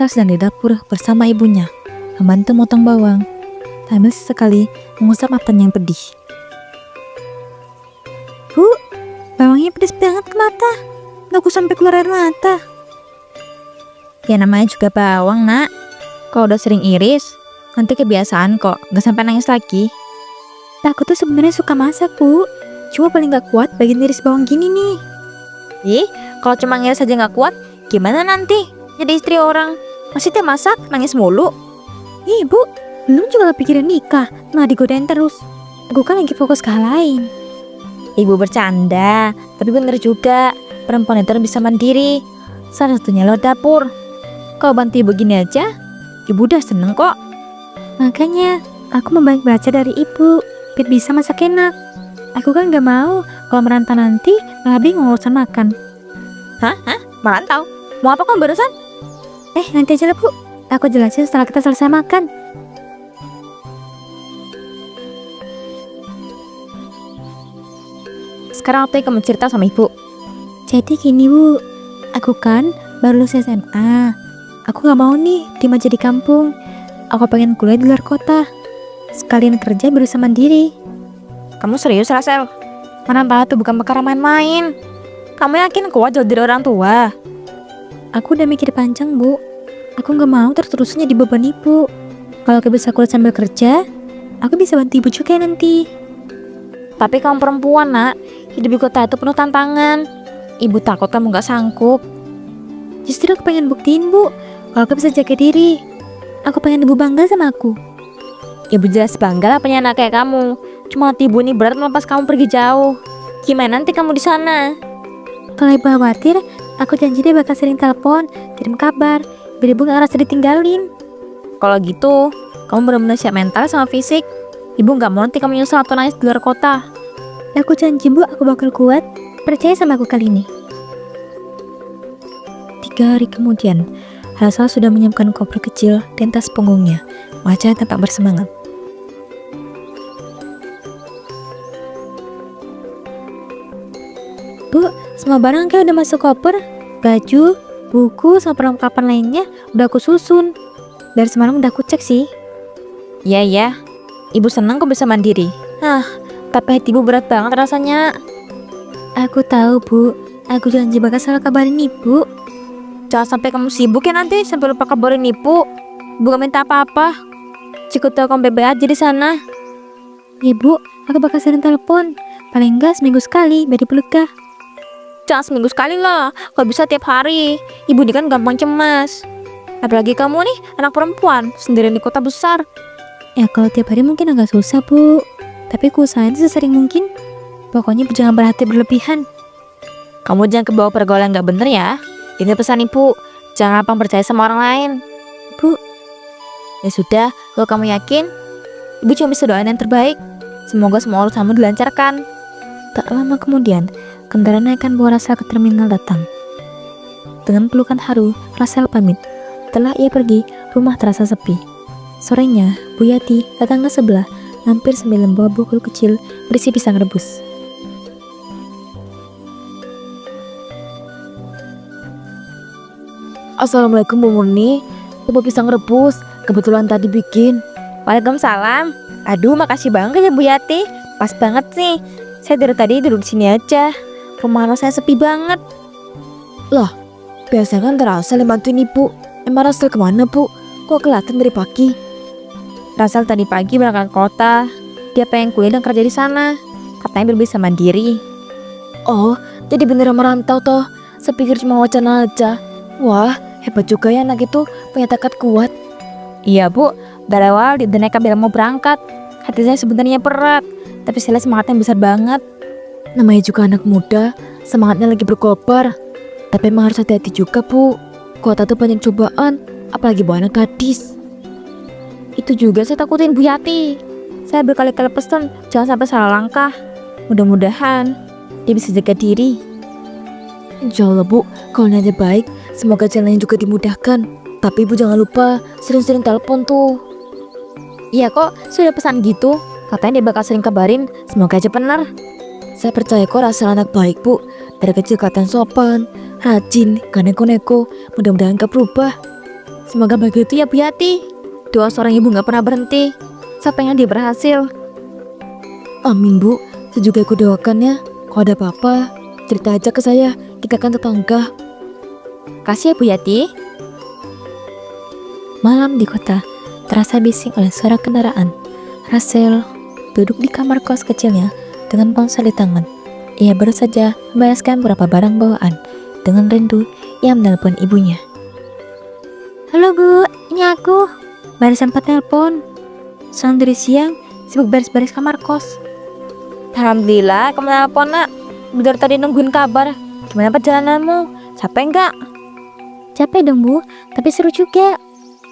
Rasel sedang di dapur bersama ibunya, membantu motong bawang, sambil sesekali mengusap matanya yang pedih. Bu, bawangnya pedas banget ke mata. Aku sampai keluar air mata. Ya namanya juga bawang, nak. Kalau udah sering iris, nanti kebiasaan kok, gak sampai nangis lagi. Aku tuh sebenarnya suka masak, Bu. Cuma paling gak kuat bagian iris bawang gini nih. Kalau cuma ngiris aja gak kuat, gimana nanti jadi istri orang? Maksudnya masak, nangis mulu. Bu, belum juga kepikiran nikah, nah digodain terus. Aku kan lagi fokus ke hal lain. Ibu bercanda, tapi bener juga, perempuan itu bisa mandiri. Salah satunya lewat dapur. Kalau bantu ibu gini aja, ibu udah seneng kok. Makanya, aku mau banyak belajar dari ibu, biar bisa masak enak. Aku kan gak mau kalau merantau nanti malah bingung urusan makan. Hah? Merantau? Mau apa kamu barusan? Nanti aja lah, Bu. Aku jelasin setelah kita selesai makan. Sekarang waktunya kamu cerita sama ibu. Jadi gini, Bu. Aku kan baru lulus SMA. Aku gak mau nih dimanja di kampung. Aku pengen kuliah di luar kota. Sekalian kerja berusaha mandiri. Kamu serius, Rasel? Merantau tuh bukan perkara main-main. Kamu yakin kuat jauh dari orang tua? Aku udah mikir panjang, Bu. Aku gak mau terus-terusan jadi beban ibu. Kalau aku bisa kuliah sambil kerja, aku bisa bantu ibu juga nanti. Tapi kamu perempuan, nak. Hidup di kota itu penuh tantangan. Ibu takut kamu gak sanggup. Justru aku pengen buktiin, Bu, kalau aku bisa jaga diri. Aku pengen ibu bangga sama aku. Ibu jelas bangga lah punya anak kayak kamu. Cuma hati ibu ini berat melepas kamu pergi jauh. Gimana nanti kamu di sana? Kalau ibu khawatir, aku janji dia bakal sering telepon, kirim kabar, biar ibu gak ngerasa ditinggalin. Kalau gitu, kamu benar-benar siap mental sama fisik. Ibu gak mau nanti kamu nyesel atau nangis di luar kota. Aku janji, Bu, aku bakal kuat. Percaya sama aku kali ini. 3 hari kemudian, Rasel sudah menyiapkan koper kecil dan tas punggungnya. Wajah tampak bersemangat. Bu, semua barang kayak udah masuk koper. Baju, buku, sama perlengkapan lainnya udah aku susun. Dari semalam udah aku cek sih. Iya. Ibu senang kok bisa mandiri. Tapi hati ibu berat banget rasanya. Aku tahu, Bu. Aku janji bakal selalu kabarin ibu. Jangan sampai kamu sibuk ya nanti sampai lupa kabarin ibu. Ibu gak minta apa-apa. Cukup tahu kamu bebek aja di sana. Ibu, aku bakal sering telepon. Paling enggak seminggu sekali biar ibu lega. Jangan seminggu sekali lah. Kalau bisa tiap hari. Ibu ini kan gampang cemas. Apalagi kamu nih anak perempuan sendirian di kota besar. Ya kalau tiap hari mungkin agak susah, Bu. Tapi aku usahain sesering mungkin. Pokoknya ibu jangan berhati berlebihan. Kamu jangan kebawa pergaulan gak bener ya. Ini pesan ibu. Jangan gampang percaya sama orang lain. Bu. Ya sudah, kalau kamu yakin, ibu cuma bisa doain yang terbaik. Semoga semua urusanmu dilancarkan. Tak lama kemudian, kendaraan yang akan bawa Rasel ke terminal datang. Dengan pelukan haru, Rasel pamit. Setelah ia pergi, rumah terasa sepi. Sorenya, Bu Yati, tetangga sebelah, hampir sambil membawa botol kecil berisi pisang rebus. Assalamualaikum Bu Murni. Coba pisang rebus, kebetulan tadi bikin. Waalaikumsalam. Aduh, makasih banget ya Bu Yati. Pas banget sih. Saya dari tadi duduk di sini aja. Rumah rasanya sepi banget. Lah, biasanya kan Rasel yang bantuin ibu. Emang Rasel kemana, Bu? Kok kelihatan dari pagi? Rasel tadi pagi berangkat ke kota. Dia pengen kuliah dan kerja di sana. Katanya biar bisa mandiri. Oh, jadi beneran merantau toh. Saya pikir cuma wacana aja. Wah, hebat juga ya anak itu, punya tekad kuat. Iya, Bu. Dari awal dia nekat bilang mau berangkat. Hati saya sebenarnya berat, tapi saya lihat semangatnya besar banget. Namanya juga anak muda, semangatnya lagi berkobar. Tapi emang harus hati-hati juga, Bu. Kota tuh banyak cobaan, apalagi buat anak gadis. Itu juga saya takutin Bu Yati. Saya berkali-kali pesan jangan sampai salah langkah. Mudah-mudahan dia bisa jaga diri. Insya Allah, Bu, kalau niatnya baik, semoga jalannya juga dimudahkan. Tapi Ibu jangan lupa sering-sering telepon tuh. Iya kok, sudah pesan gitu. Katanya dia bakal sering kabarin, semoga aja benar. Saya percaya kok Rasel anak baik, Bu. Dari kecil kelihatan sopan, rajin, gak neko-neko. Mudah-mudahan gak berubah. Semoga begitu ya Bu Yati. Doa seorang ibu gak pernah berhenti. Saya pengen dia berhasil. Amin Bu, saya juga ikut doakan ya. Kalau ada apa-apa, cerita aja ke saya. Kita kan tetangga. Kasih ya Bu Yati. Malam di kota terasa bising oleh suara kendaraan. Rachel duduk di kamar kos kecilnya dengan ponsel di tangan. Ia baru saja membereskan beberapa barang bawaan. Dengan rindu, ia menelpon ibunya. Halo Bu, ini aku. Baru sempat telepon. Soalnya dari siang sibuk beres-beres kamar kos. Alhamdulillah kamu telepon nak. Bener tadi nungguin kabar. Gimana perjalananmu? Capek nggak? Capek dong Bu, tapi seru juga.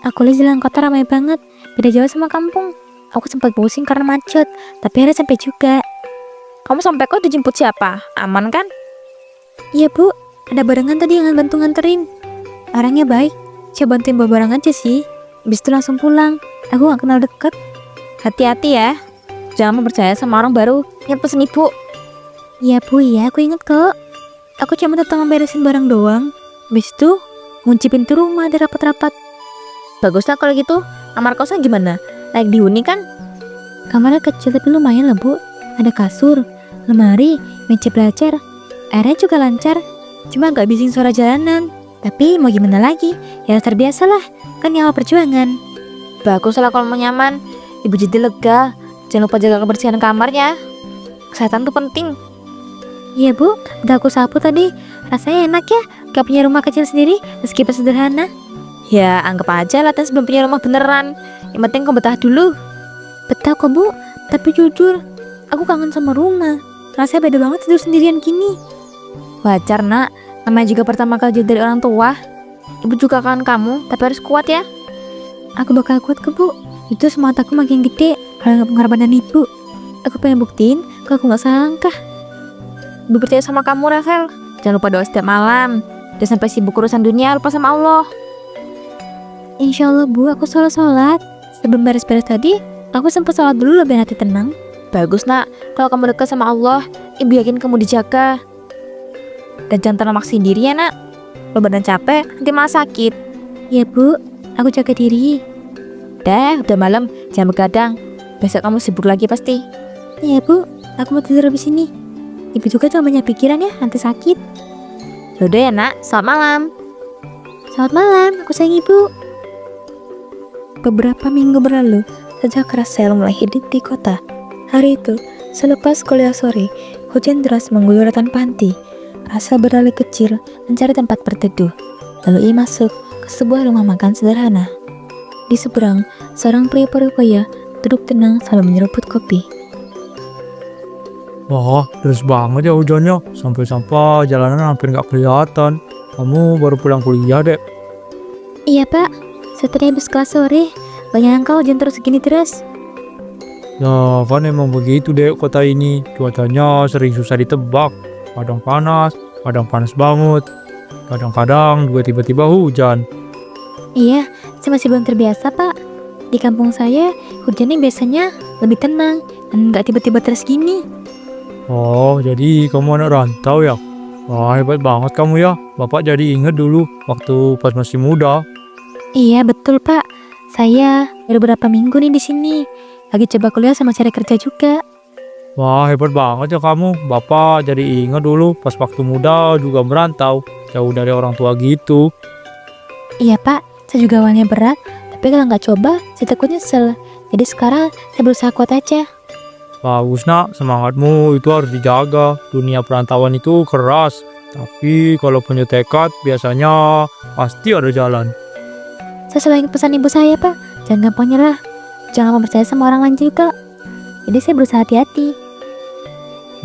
Aku lihat jalan kota ramai banget. Beda jauh sama kampung. Aku sempat pusing karena macet, tapi akhirnya sampai juga. Kamu sampai kok dijemput siapa? Aman kan? Iya Bu, ada barengan tadi yang bantu nganterin. Orangnya baik, coba bantuin bawa barang aja sih. Habis itu langsung pulang. Aku gak kenal deket. Hati-hati ya, jangan percaya sama orang baru. Ingat pesen ibu. Iya Bu, iya aku inget kok. Aku cuma datang beresin barang doang. Habis itu ngunci pintu rumah ada rapat-rapat. Baguslah kalau gitu. Kamar kosnya gimana? Layak dihuni kan? Kamarnya kecil tapi lumayan lah Bu. Ada kasur, lemari, meja belajar. Airnya juga lancar. Cuma agak bising suara jalanan. Tapi mau gimana lagi? Ya terbiasa lah. Kan nyawa perjuangan. Baguslah kalau mau nyaman. Ibu jadi lega. Jangan lupa jaga kebersihan kamarnya. Kesehatan tuh penting. Iya Bu, udah aku sapu tadi. Rasanya enak ya, gak punya rumah kecil sendiri meskipun sederhana. Ya anggap aja latihan sebelum punya rumah beneran. Yang penting kau betah dulu. Betah kok Bu, tapi jujur aku kangen sama rumah. Rasanya beda banget tidur sendirian gini. Wajar nak, namanya juga pertama kali jauh dari orang tua. Ibu juga kangen kamu, tapi harus kuat ya. Aku bakal kuat ke Bu. Itu semangat aku makin gede kalau gak pengorbanan ibu. Aku pengen buktiin kalau aku gak salah langkah. Ibu percaya sama kamu Rachel. Jangan lupa doa setiap malam. Jangan sampai sibuk urusan dunia lupa sama Allah. Insya Allah Bu, aku sholat. Sebelum beres-beres tadi, aku sempat sholat dulu biar hati tenang. Bagus nak, kalau kamu dekat sama Allah, ibu yakin kamu dijaga. Dan jangan terlalu maksain diri ya nak. Kalau badan capek, nanti malah sakit. Ya Bu, aku jaga diri. Udah malam, jangan begadang. Besok kamu sibuk lagi pasti. Iya Bu, aku mau tidur di sini. Ibu juga jangan banyak pikiran ya, nanti sakit. Yaudah ya nak, selamat malam. Selamat malam, aku sayang Ibu. Beberapa minggu berlalu sejak Rachel mulai hidup di kota. Hari itu, selepas kuliah sore, hujan deras mengguyur ratan panti. Rachel beralih kecil mencari tempat berteduh. Lalu ia masuk ke sebuah rumah makan sederhana. Di seberang, seorang pria parubaya duduk tenang sambil menyeruput kopi. Wah, deras banget ya hujannya. Sampai-sampai jalanan hampir nggak kelihatan. Kamu baru pulang kuliah, Dek? Iya Pak, setelah habis kelas sore, gak nyangka hujan terus segini deras. Ya, kan emang begitu, Dek, kota ini. Cuacanya sering susah ditebak. Kadang panas banget. Kadang-kadang juga tiba-tiba hujan. Iya, saya masih belum terbiasa Pak. Di kampung saya, hujannya biasanya lebih tenang dan gak tiba-tiba deras gini. Oh, jadi kamu anak rantau ya? Wah, hebat banget kamu ya. Bapak jadi inget dulu waktu pas masih muda. Iya betul Pak, saya baru beberapa minggu nih di sini. Lagi coba kuliah sama cari kerja juga. Wah, hebat banget ya kamu. Bapak jadi inget dulu pas waktu muda juga merantau. Jauh dari orang tua gitu. Iya Pak, saya juga awalnya berat, tapi kalau nggak coba, saya takut nyesel. Jadi sekarang saya berusaha kuat aja. Bagus nak, semangatmu itu harus dijaga. Dunia perantauan itu keras. Tapi kalau punya tekad, biasanya pasti ada jalan. Saya selalu ingat pesan ibu saya Pak, jangan gampang nyerah. Jangan percaya sama orang lain juga. Jadi saya berusaha hati-hati.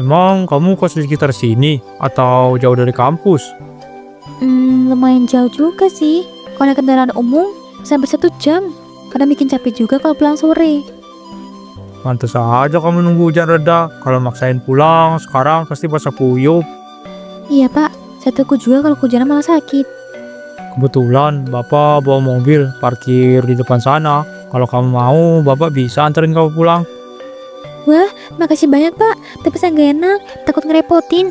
Emang kamu kos di sekitar sini? Atau jauh dari kampus? Lumayan jauh juga sih. Kalau naik kendaraan umum, sampai 1 jam. Kadang bikin capek juga kalau pulang sore. Pantes aja kamu nunggu hujan reda. Kalau maksain pulang, sekarang pasti basah kuyup. Iya Pak, saya takut juga kalau hujan malah sakit. Kebetulan Bapak bawa mobil parkir di depan sana. Kalau kamu mau, Bapak bisa anterin kamu pulang. Wah, makasih banyak Pak. Tapi saya gak enak, takut ngerepotin.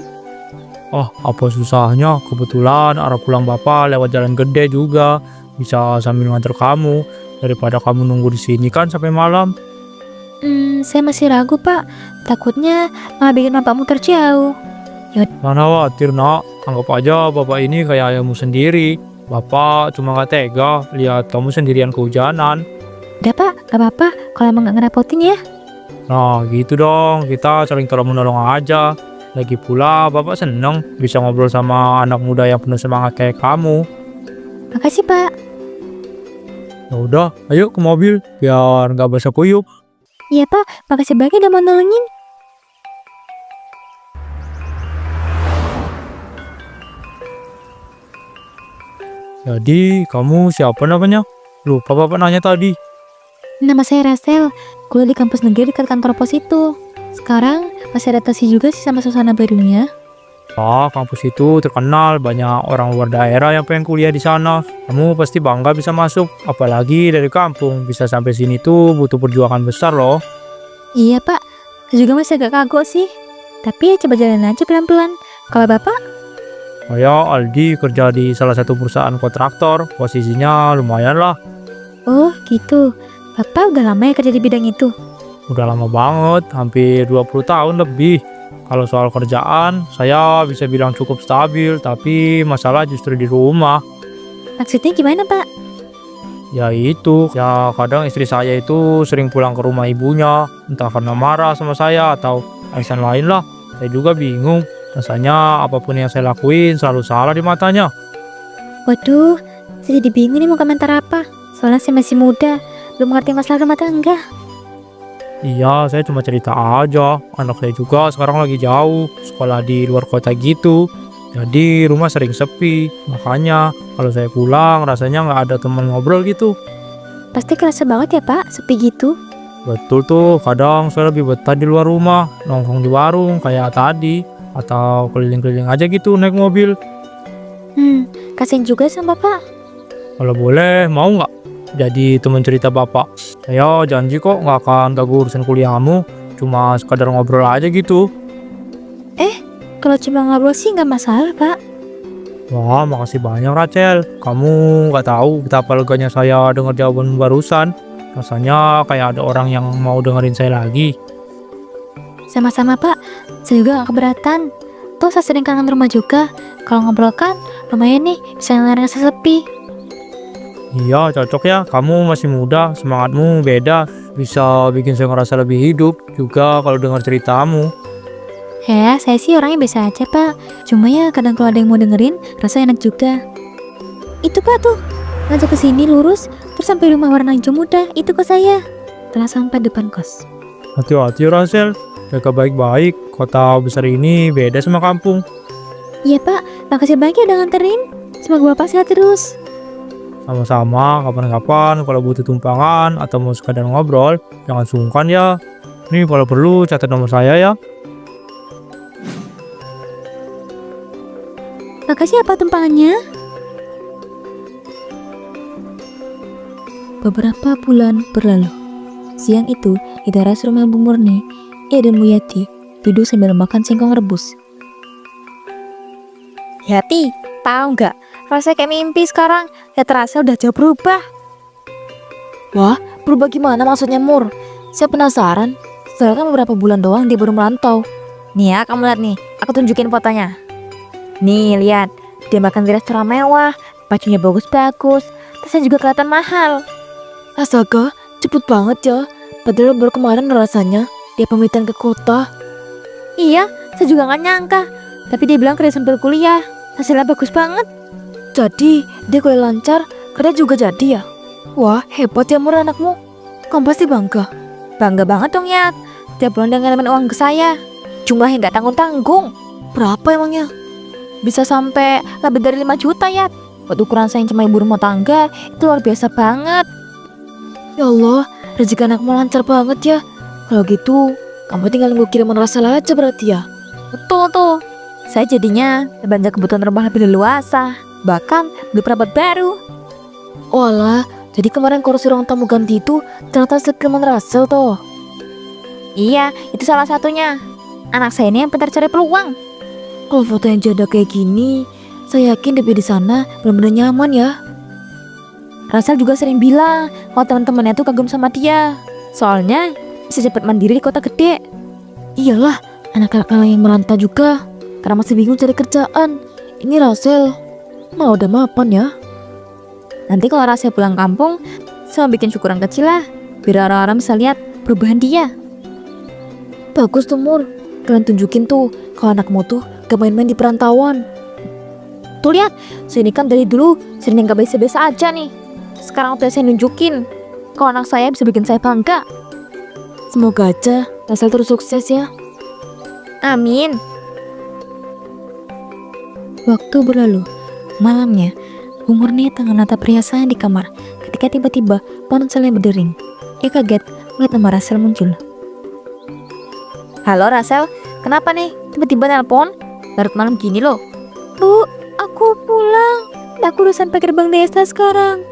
Oh, apa susahnya? Kebetulan arah pulang Bapak lewat jalan gede juga. Bisa sambil nganter kamu daripada kamu nunggu di sini kan sampai malam. Saya masih ragu, Pak. Takutnya malah bikin bapakmu terjauh. Jangan khawatir nak, anggap aja bapak ini kayak ayahmu sendiri. Bapak cuma gak tega lihat kamu sendirian kehujanan. Udah, Pak, gak apa-apa kalau emang gak ngerepotin ya. Nah gitu dong, kita saling tolong menolong aja. Lagi pula bapak seneng bisa ngobrol sama anak muda yang penuh semangat kayak kamu. Makasih, Pak. Ya udah, ayo ke mobil biar nggak basah kuyup. Iya, Pak, makasih banyak udah mau nolongin. Jadi kamu siapa namanya? Lupa bapak nanya tadi. Nama saya Rasel, kuliah di kampus negeri dekat kantor pos itu. Sekarang masih adaptasi juga sih sama suasana barunya. Kampus itu terkenal banyak orang luar daerah yang pengen kuliah di sana. Kamu pasti bangga bisa masuk, apalagi dari kampung. Bisa sampai sini tuh butuh perjuangan besar loh. Iya, Pak, saya juga masih agak kagok sih. Tapi ya coba jalan aja pelan-pelan. Kalau Bapak? Saya Aldi kerja di salah satu perusahaan kontraktor, posisinya lumayan lah. Oh, gitu. Bapak udah lama ya kerja di bidang itu? Udah lama banget, hampir 20 tahun lebih. Kalau soal kerjaan, saya bisa bilang cukup stabil, tapi masalah justru di rumah. Maksudnya gimana, Pak? Ya itu, ya kadang istri saya itu sering pulang ke rumah ibunya, entah karena marah sama saya atau alasan lain lah. Saya juga bingung, rasanya apapun yang saya lakuin selalu salah di matanya. Waduh, saya jadi bingung nih mau komentar apa. Soalnya saya masih muda, belum ngerti masalah rumah tangga. Iya, saya cuma cerita aja. Anak saya juga sekarang lagi jauh, sekolah di luar kota gitu. Jadi rumah sering sepi. Makanya kalau saya pulang rasanya nggak ada teman ngobrol gitu. Pasti kerasa banget ya, Pak, sepi gitu. Betul tuh, kadang saya lebih betah di luar rumah, nongkrong di warung kayak tadi. Atau keliling-keliling aja gitu naik mobil. Kasian juga sama Bapak. Kalau boleh, mau nggak jadi teman cerita bapak? Saya janji kok nggak akan ganggu urusan kuliahmu. Cuma sekadar ngobrol aja gitu. Kalau cuma ngobrol sih nggak masalah, Pak. Wah, makasih banyak Rachel. Kamu nggak tahu betapa leganya saya dengar jawaban barusan. Rasanya kayak ada orang yang mau dengerin saya lagi. Sama-sama, Pak. Saya juga gak keberatan. Toh saya sering kangen rumah juga. Kalau ngobrol kan lumayan nih, bisa ngelarin rasa sepi. Iya, cocok ya. Kamu masih muda, semangatmu beda. Bisa bikin saya ngerasa lebih hidup. Juga kalau dengar ceritamu. Ya, saya sih orangnya biasa aja, Pak. Cuma ya kadang kalau ada yang mau dengerin, rasa enak juga. Itu, Pak, tuh. Ngajak ke sini lurus, terus sampai rumah warna hijau muda. Itu kos saya. Telah sampai depan kos. Hati-hati Rachel. Jaga baik-baik. Kota besar ini beda sama kampung. Iya, Pak. Makasih banyak ya udah nganterin. Semoga Bapak sehat terus. Sama-sama, kapan-kapan kalau butuh tumpangan atau mau sekadar ngobrol, jangan sungkan ya. Nih kalau perlu catat nomor saya ya. Makasih ya, Pak, tumpangannya. Beberapa bulan berlalu. Siang itu, di teras rumah Bu Murni, ia dan Bu Yati duduk sambil makan singkong rebus. Yati, tahu nggak? Rasanya kayak mimpi sekarang. Ya terasa udah jauh berubah. Wah, berubah gimana maksudnya, Mur? Saya penasaran. Setelah kan beberapa bulan doang dia baru merantau. Nih ya, kamu lihat nih. Aku tunjukin fotonya. Nih, lihat. Dia makan di restoran mewah, bajunya bagus-bagus, tasnya juga kelihatan mahal. Astaga, cepet banget ya. Padahal baru kemarin rasanya dia pamitan ke kota. Iya, saya juga nggak nyangka. Tapi dia bilang kerja sambil kuliah. Hasilnya bagus banget. Jadi, dia kuliah lancar, kerja juga jadi ya? Wah, hebat ya Mur anakmu. Kamu pasti bangga. Bangga banget dong, Yat. Tiap bulan dia ngirimin uang ke saya. Jumlahnya nggak tanggung-tanggung. Berapa emangnya? Bisa sampai lebih dari 5 juta, Yat. Buat ukuran saya yang cuma ibu rumah tangga, itu luar biasa banget. Ya Allah, rezeki anakmu lancar banget ya. Kalau gitu, kamu tinggal nunggu kiriman Rasel aja berarti ya? Betul tuh. Saya jadinya belanja kebutuhan rumah lebih leluasa. Bahkan beli perabot baru. Walah, jadi kemarin kursi ruang tamu ganti itu ternyata hasil kiriman Rasel toh. Iya, itu salah satunya. Anak saya ini yang pintar cari peluang. Kalau foto yang janda kayak gini, saya yakin DP di sana benar-benar nyaman ya. Rasel juga sering bilang kalau teman-temannya tuh kagum sama dia. Soalnya bisa cepat mandiri di kota gede. Iyalah, anak-anak yang merantau juga karena masih bingung cari kerjaan. Ini Rasel mau udah mapan ya. Nanti kalau Rasel pulang kampung, saya mau bikin syukuran kecil lah, biar orang-orang bisa lihat perubahan dia. Bagus tuh Mur, kalian tunjukin tuh kalau anakmu tuh gak main-main di perantauan. Tuh lihat, saya ini kan dari dulu sering yang gak biasa-biasa aja nih. Sekarang udah saya nunjukin kalau anak saya bisa bikin saya bangga. Semoga aja Rasel terus sukses ya. Amin. Waktu berlalu. Malamnya, Bu Murni tengah menatap perhiasannya di kamar ketika tiba-tiba ponselnya berdering. Ia kaget melihat nama Rasel muncul. Halo Rasel, kenapa nih tiba-tiba nelpon? Larut malam gini loh. Bu, aku pulang. Aku udah sampai gerbang desa sekarang.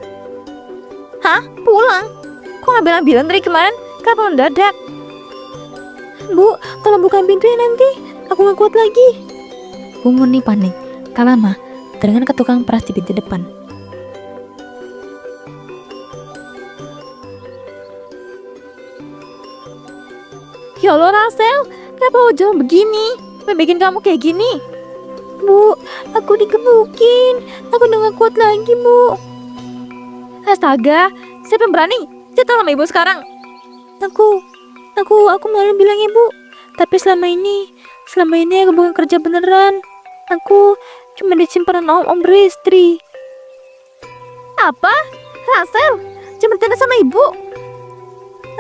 Hah? Pulang? Kok gak bilang-bilang dari kemarin? Kenapa mendadak? Bu, tolong bukain pintunya nanti. Aku gak kuat lagi. Bu Murni panik. Tak lama, terdengar ketukan peras di pintu depan. Ya Allah Rasel, kenapa wajah begini? Apa yang bikin kamu kayak gini? Bu, aku digebukin. Aku udah gak kuat lagi, Bu. Astaga, siapa yang berani? Saya tolong ibu sekarang. Aku malah bilang ibu. Tapi selama ini aku bukan kerja beneran. Aku cuma disimpanan om beristri. Apa? Rasel, jangan bercanda sama ibu.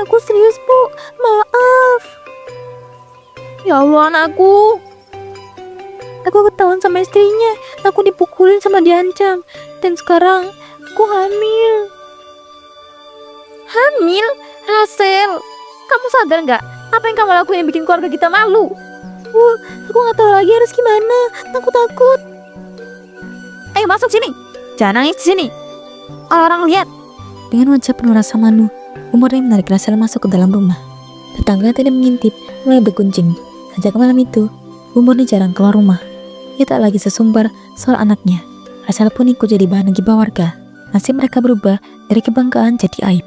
Aku serius, Bu. Maaf. Ya Allah, anakku. Aku ketahuan sama istrinya. Aku dipukulin sama diancam. Dan sekarang aku hamil. Hamil? Rasel, kamu sadar nggak? Apa yang kamu lakuin yang bikin keluarga kita malu? Bu, aku nggak tahu lagi harus gimana. Aku takut. Ayo masuk sini. Jangan nangis di sini. Orang lihat. Dengan wajah penuh rasa malu, Murni menarik Rasel masuk ke dalam rumah. Tetangga tidak mengintip, mulai berkuncing. Sejak malam itu, Murni jarang keluar rumah. Ia tak lagi sesumbar soal anaknya. Rasel pun ikut jadi bahan gibah warga. Nasib mereka berubah dari kebanggaan jadi aib.